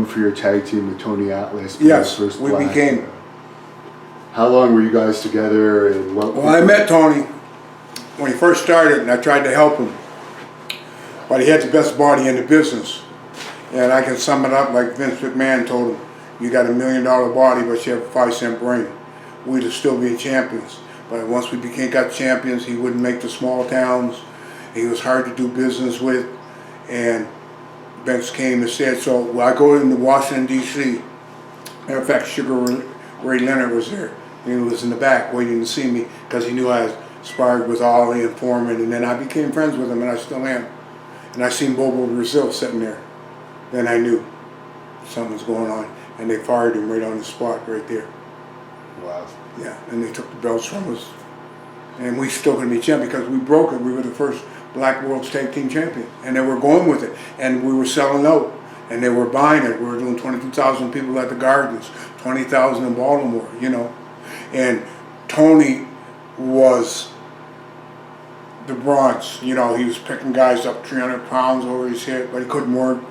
known for your tag team with Tony Atlas. Yes, we became. How long were you guys together? And what? Well, I met Tony when he first started, and I tried to help him. But he had the best body in the business. And I can sum it up like Vince McMahon told him, you got $1 million body, but you have a 5-cent brain. We'd have still been champions. But once we got champions, he wouldn't make the small towns. He was hard to do business with. And Vince came and said, so I go into Washington, D.C. Matter of fact, Sugar Ray Leonard was there. He was in the back waiting to see me because he knew I had sparred with Ollie and Foreman. And then I became friends with him, and I still am. And I seen Bobo Brazil sitting there. Then I knew something was going on. And they fired him right on the spot right there. Wow. Yeah, and they took the belts from us. And we still couldn't be champions because we broke it. We were the first Black World's Tag Team Champion. And they were going with it. And we were selling out. And they were buying it. We were doing 22,000 people at the Gardens, 20,000 in Baltimore, you know. And Tony was the bronze. You know, he was picking guys up 300 pounds over his head, but he couldn't work.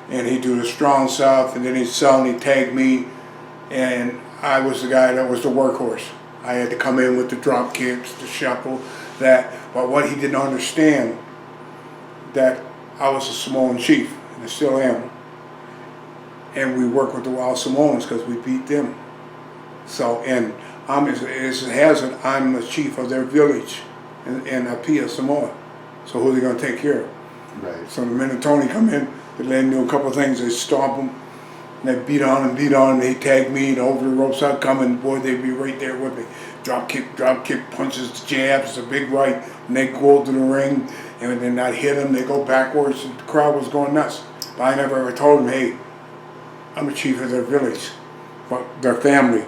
And he'd do the strong stuff, and then he'd sell and he'd tag me. And I was the guy that was the workhorse. I had to come in with the drop kicks, the shuffle, that. But what he didn't understand, that I was a Samoan chief, and I still am. And we work with the Wild Samoans because we beat them. So, and I'm, as it has it, I'm the chief of their village in Apia, Samoa. So who are they going to take care of? Right. So the minute Tony come in, they let him do a couple of things. They stomp him, and they beat on and they tag me, and over the ropes I'd come, and boy, they'd be right there with me. Drop kick, punches, jabs, a big right, and they go to the ring, and then I'd hit them, they go backwards, and the crowd was going nuts. But I never ever told them, hey, I'm the chief of their village, but their family.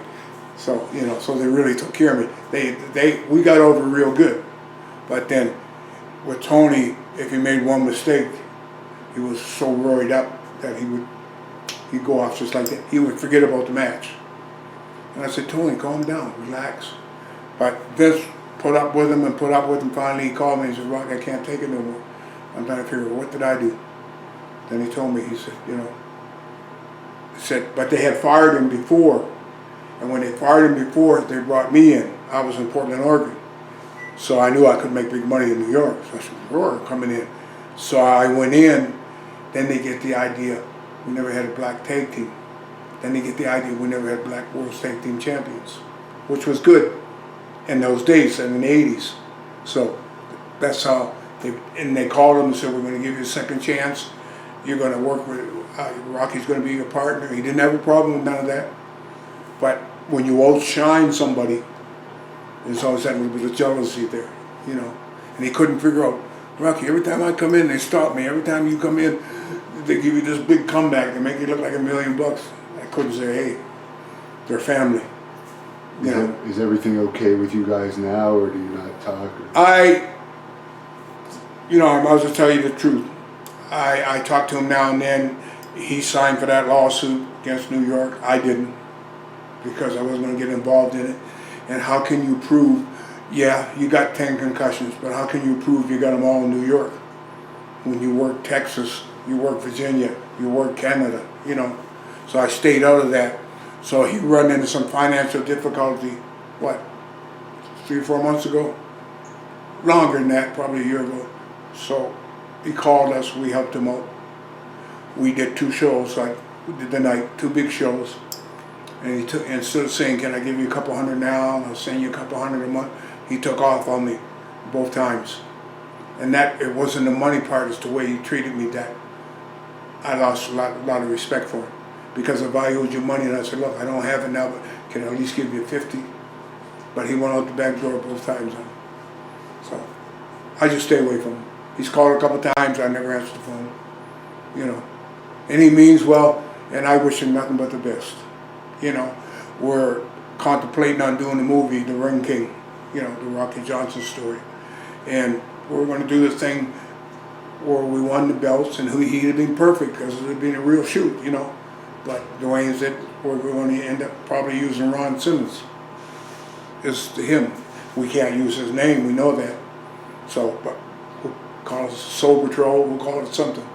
So, you know, so they really took care of me. We got over real good. But then with Tony, if he made one mistake, he was so worried up that he'd go off just like that. He would forget about the match. And I said, Tony, calm down, relax. But Vince put up with him. Finally, he called me and said, Rock, I can't take it no more. I'm trying to figure out, what did I do? Then he told me, he said, you know, but they had fired him before. And when they fired him before, they brought me in. I was in Portland, Oregon. So I knew I could make big money in New York. So I said, Roar, coming in. So I went in. Then they get the idea, we never had a black tag team. Then they get the idea, we never had Black World Tag Team Champions, which was good in those days, in the 80s. So that's how, they called him and said, we're going to give you a second chance. You're going to work with, Rocky's going to be your partner. He didn't have a problem with none of that. But when you outshine somebody, there's always that little bit of jealousy there, you know. And he couldn't figure out, Rocky, every time I come in, they stop me. Every time you come in, they give you this big comeback. They make you look like $1 million. I couldn't say, hey, they're family. You know? Is everything okay with you guys now, or do you not talk? I might as well tell you the truth. I talk to him now and then. He signed for that lawsuit against New York. I didn't, because I wasn't going to get involved in it. And how can you prove, yeah, you got 10 concussions, but how can you prove you got them all in New York? When you work Texas, you work Virginia, you work Canada, you know. So I stayed out of that. So he run into some financial difficulty, 3 or 4 months ago? Longer than that, probably a year ago. So he called us, we helped him out. We did 2 shows, like we did the night, 2 big shows. And he took, instead of saying, can I give you a couple hundred now, and I'll send you a couple hundred a month, he took off on me both times. And that, it wasn't the money part, it's the way he treated me that I lost a lot of respect for him. Because if I owed you money and I said, look, I don't have it now, but can I at least give you 50? But he went out the back door both times. So I just stay away from him. He's called a couple times, I never answered the phone. You know. And he means well, and I wish him nothing but the best. You know, we're contemplating on doing the movie, The Ring King, you know, the Rocky Johnson story. And we're going to do this thing where we won the belts, and he'd have been perfect because it would have been a real shoot, you know. But Dwayne said we're going to end up probably using Ron Simmons. It's him. We can't use his name, we know that. So, but we'll call it Soul Patrol, we'll call it something.